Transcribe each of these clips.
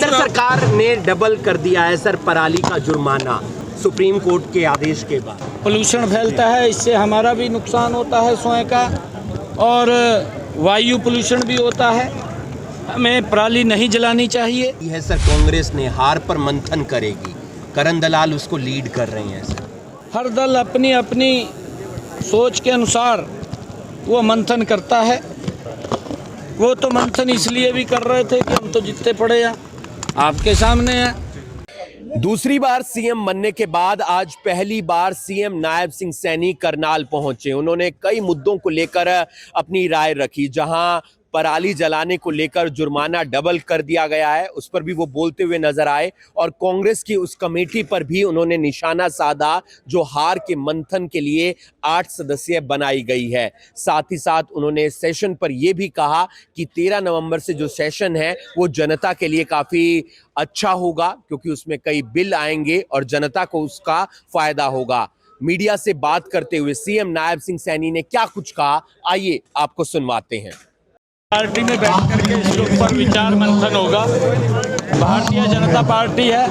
केंद्र सरकार ने डबल कर दिया है सर पराली का जुर्माना सुप्रीम कोर्ट के आदेश के बाद। पोल्यूशन फैलता है, इससे हमारा भी नुकसान होता है स्वयं का, और वायु पोल्यूशन भी होता है। हमें पराली नहीं जलानी चाहिए। यह सर कांग्रेस ने हार पर मंथन करेगी, करण दलाल उसको लीड कर रहे हैं सर। हर दल अपनी अपनी सोच के अनुसार वो मंथन करता है। वो तो मंथन इसलिए भी कर रहे थे कि हम तो जीतते पड़े हैं, आपके सामने हैं। दूसरी बार सीएम बनने के बाद आज पहली बार सीएम नायब सिंह सैनी करनाल पहुंचे। उन्होंने कई मुद्दों को लेकर अपनी राय रखी। जहां पराली जलाने को लेकर जुर्माना डबल कर दिया गया है, उस पर भी वो बोलते हुए नजर आए, और कांग्रेस की उस कमेटी पर भी उन्होंने निशाना साधा जो हार के मंथन के लिए 8 सदस्यीय बनाई गई है। साथ ही साथ उन्होंने सेशन पर यह भी कहा कि 13 नवंबर से जो सेशन है वो जनता के लिए काफी अच्छा होगा, क्योंकि उसमें कई बिल आएंगे और जनता को उसका फायदा होगा। मीडिया से बात करते हुए सीएम नायब सिंह सैनी ने क्या कुछ कहा, आइए आपको सुनवाते हैं। पार्टी में बैठ करके इसके ऊपर विचार मंथन होगा। भारतीय जनता पार्टी है,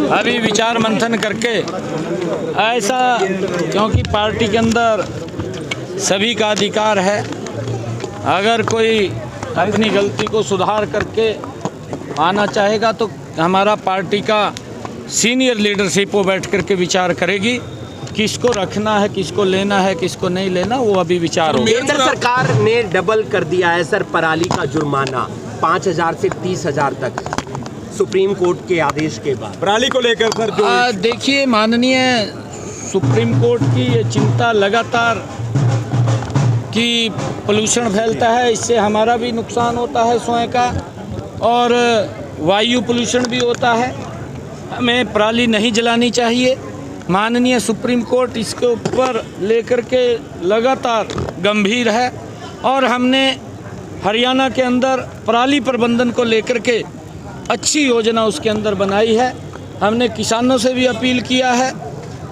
अभी विचार मंथन करके ऐसा, क्योंकि पार्टी के अंदर सभी का अधिकार है, अगर कोई अपनी गलती को सुधार करके आना चाहेगा तो हमारा पार्टी का सीनियर लीडरशिप वो बैठ करके विचार करेगी, किसको रखना है, किसको लेना है, किसको नहीं लेना, वो अभी विचार होगा। केंद्र सरकार ने डबल कर दिया है सर पराली का जुर्माना 5,000 से 30,000 तक सुप्रीम कोर्ट के आदेश के बाद। पराली को लेकर सर जो देखिए, माननीय सुप्रीम कोर्ट की ये चिंता लगातार कि पोल्यूशन फैलता है, इससे हमारा भी नुकसान होता है स्वयं का, और वायु पोल्यूशन भी होता है। हमें पराली नहीं जलानी चाहिए। माननीय सुप्रीम कोर्ट इसके ऊपर लेकर के लगातार गंभीर है, और हमने हरियाणा के अंदर पराली प्रबंधन को लेकर के अच्छी योजना उसके अंदर बनाई है। हमने किसानों से भी अपील किया है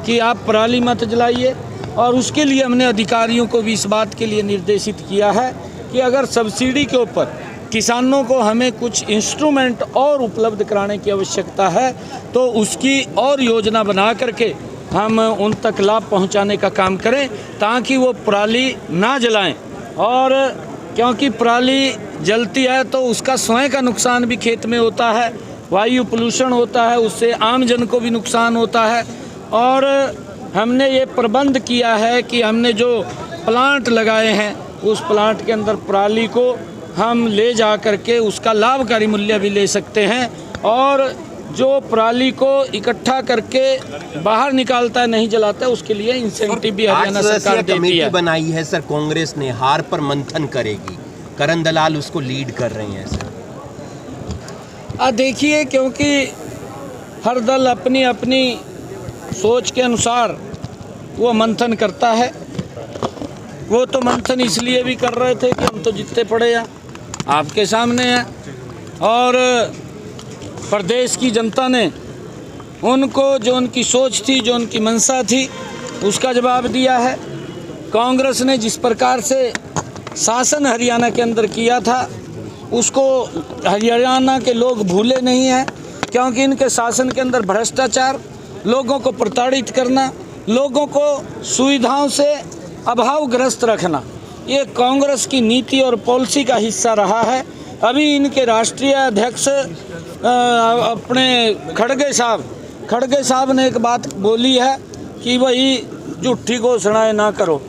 कि आप पराली मत जलाइए, और उसके लिए हमने अधिकारियों को भी इस बात के लिए निर्देशित किया है कि अगर सब्सिडी के ऊपर किसानों को हमें कुछ इंस्ट्रूमेंट और उपलब्ध कराने की आवश्यकता है तो उसकी और योजना बना करके हम उन तक लाभ पहुंचाने का काम करें, ताकि वो पराली ना जलाएं। और क्योंकि पराली जलती है तो उसका स्वयं का नुकसान भी खेत में होता है, वायु पोल्यूशन होता है, उससे आम जन को भी नुकसान होता है। और हमने ये प्रबंध किया है कि हमने जो प्लांट लगाए हैं उस प्लांट के अंदर पराली को हम ले जा करके उसका लाभकारी मूल्य भी ले सकते हैं, और जो पराली को इकट्ठा करके बाहर निकालता है, नहीं जलाता है, उसके लिए इंसेंटिव भी हरियाणा सरकार देती है। बनाई है सर कांग्रेस ने, हार पर मंथन करेगी, करण दलाल उसको लीड कर रहे हैं सर। देखिए, क्योंकि हर दल अपनी अपनी सोच के अनुसार वो मंथन करता है। वो तो मंथन इसलिए भी कर रहे थे कि हम तो जीतते पड़े हैं, आपके सामने हैं, और प्रदेश की जनता ने उनको जो उनकी सोच थी, जो उनकी मंशा थी, उसका जवाब दिया है। कांग्रेस ने जिस प्रकार से शासन हरियाणा के अंदर किया था उसको हरियाणा के लोग भूले नहीं हैं, क्योंकि इनके शासन के अंदर भ्रष्टाचार, लोगों को प्रताड़ित करना, लोगों को सुविधाओं से अभावग्रस्त रखना, ये कांग्रेस की नीति और पॉलिसी का हिस्सा रहा है। अभी इनके राष्ट्रीय अध्यक्ष अपने खड़गे साहब ने एक बात बोली है कि भाई झूठी घोषणाएं ना करो,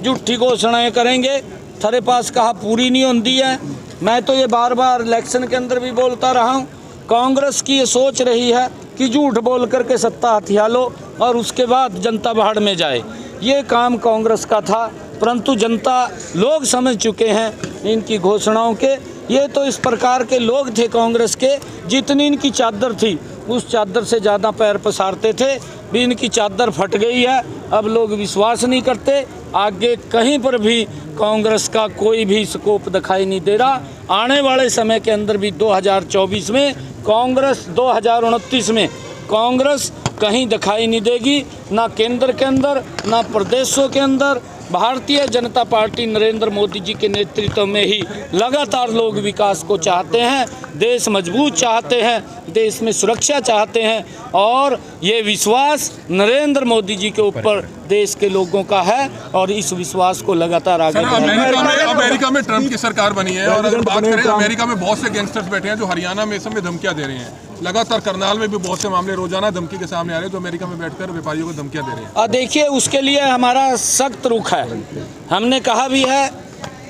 झूठी घोषणाएं करेंगे थारे पास कहा पूरी नहीं होती है। मैं तो ये बार बार इलेक्शन के अंदर भी बोलता रहा हूँ, कांग्रेस की ये सोच रही है कि झूठ बोल करके सत्ता हथिया लो और उसके बाद जनता बाहर में जाए। ये काम कांग्रेस का था, परंतु जनता लोग समझ चुके हैं इनकी घोषणाओं के। ये तो इस प्रकार के लोग थे कांग्रेस के, जितनी इनकी चादर थी उस चादर से ज़्यादा पैर पसारते थे। भी इनकी चादर फट गई है, अब लोग विश्वास नहीं करते। आगे कहीं पर भी कांग्रेस का कोई भी स्कोप दिखाई नहीं दे रहा। आने वाले समय के अंदर भी 2024 में कांग्रेस, 2029 में कांग्रेस कहीं दिखाई नहीं देगी, ना केंद्र के अंदर, ना प्रदेशों के अंदर, भारतीय जनता पार्टी नरेंद्र मोदी जी के नेतृत्व में ही लगातार लोग विकास को चाहते हैं, देश मजबूत चाहते हैं, देश में सुरक्षा चाहते हैं और ये विश्वास नरेंद्र मोदी जी के ऊपर देश के लोगों का है और इस विश्वास को लगातार आगे अमेरिका में ट्रंप की सरकार बनी है और अगर बात करें अमेरिका में बहुत से गैंगस्टर्स बैठे हैं जो हरियाणा में इस समय धमकियां दे रहे हैं। लगातार करनाल में भी बहुत से मामले रोजाना धमकी के सामने आ रहे हैं जो अमेरिका में बैठकर व्यापारियों को धमकियां दे रहे हैं। देखिए, उसके लिए हमारा सख्त रुख है। हमने कहा भी है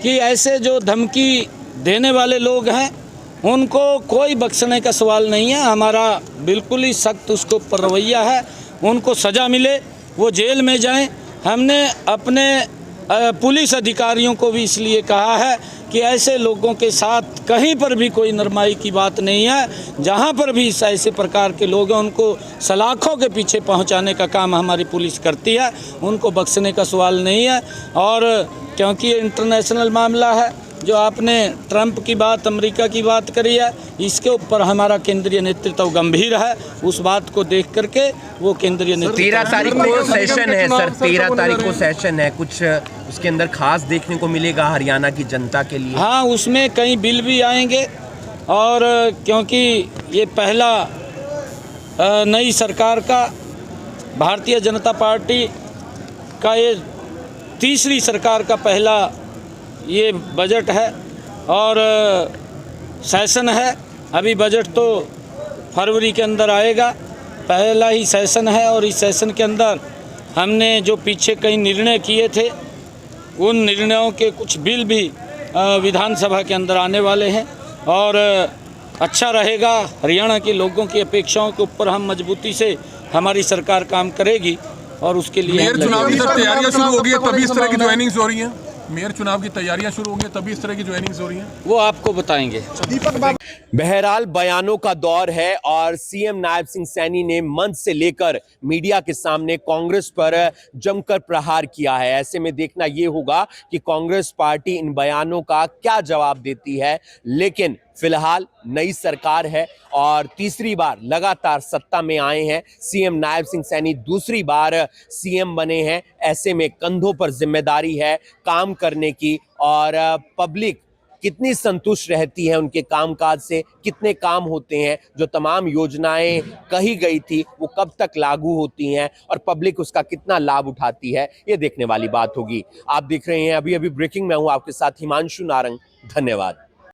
कि ऐसे जो धमकी देने वाले लोग हैं उनको कोई बख्शने का सवाल नहीं है। हमारा बिल्कुल ही सख्त उसके ऊपर रवैया है, उनको सज़ा मिले, वो जेल में जाएं। हमने अपने पुलिस अधिकारियों को भी इसलिए कहा है कि ऐसे लोगों के साथ कहीं पर भी कोई नरमाई की बात नहीं है। जहां पर भी ऐसे प्रकार के लोग हैं उनको सलाखों के पीछे पहुंचाने का काम हमारी पुलिस करती है, उनको बख्शने का सवाल नहीं है। और क्योंकि ये इंटरनेशनल मामला है, जो आपने ट्रंप की बात, अमेरिका की बात करी है, इसके ऊपर हमारा केंद्रीय नेतृत्व गंभीर है। उस बात को देख करके वो केंद्रीय नेतृत्व 13 तारीख को सेशन है सर, 13 तारीख को सेशन है, कुछ उसके अंदर खास देखने को मिलेगा हरियाणा की जनता के लिए? हाँ, उसमें कई बिल भी आएंगे और क्योंकि ये पहला नई सरकार का, भारतीय जनता पार्टी का ये तीसरी सरकार का पहला ये बजट है और सेशन है। अभी बजट तो फरवरी के अंदर आएगा, पहला ही सेशन है और इस सेशन के अंदर हमने जो पीछे कई निर्णय किए थे उन निर्णयों के कुछ बिल भी विधानसभा के अंदर आने वाले हैं और अच्छा रहेगा। हरियाणा के लोगों की अपेक्षाओं के ऊपर हम मजबूती से हमारी सरकार काम करेगी और उसके लिए मेयर चुनाव की तैयारियां शुरू हो गई है तभी इस तरह की ज्वाइनिंग्स हो रही हैं। मेयर चुनाव की तैयारियां शुरू होंगी तभी इस तरह की ज्वाइनिंग्स हो रही हैं, वो आपको बताएंगे। बहरहाल बयानों का दौर है और सीएम नायब सिंह सैनी ने मंच से लेकर मीडिया के सामने कांग्रेस पर जमकर प्रहार किया है। ऐसे में देखना यह होगा कि कांग्रेस पार्टी इन बयानों का क्या जवाब देती है। लेकिन फिलहाल नई सरकार है और तीसरी बार लगातार सत्ता में आए हैं सीएम नायब सिंह सैनी, दूसरी बार सीएम बने हैं। ऐसे में कंधों पर जिम्मेदारी है काम करने की और पब्लिक कितनी संतुष्ट रहती है उनके कामकाज से, कितने काम होते हैं, जो तमाम योजनाएं कही गई थी वो कब तक लागू होती हैं और पब्लिक उसका कितना लाभ उठाती है, ये देखने वाली बात होगी। आप देख रहे हैं अभी अभी ब्रेकिंग में हूं आपके साथ हिमांशु नारंग। धन्यवाद।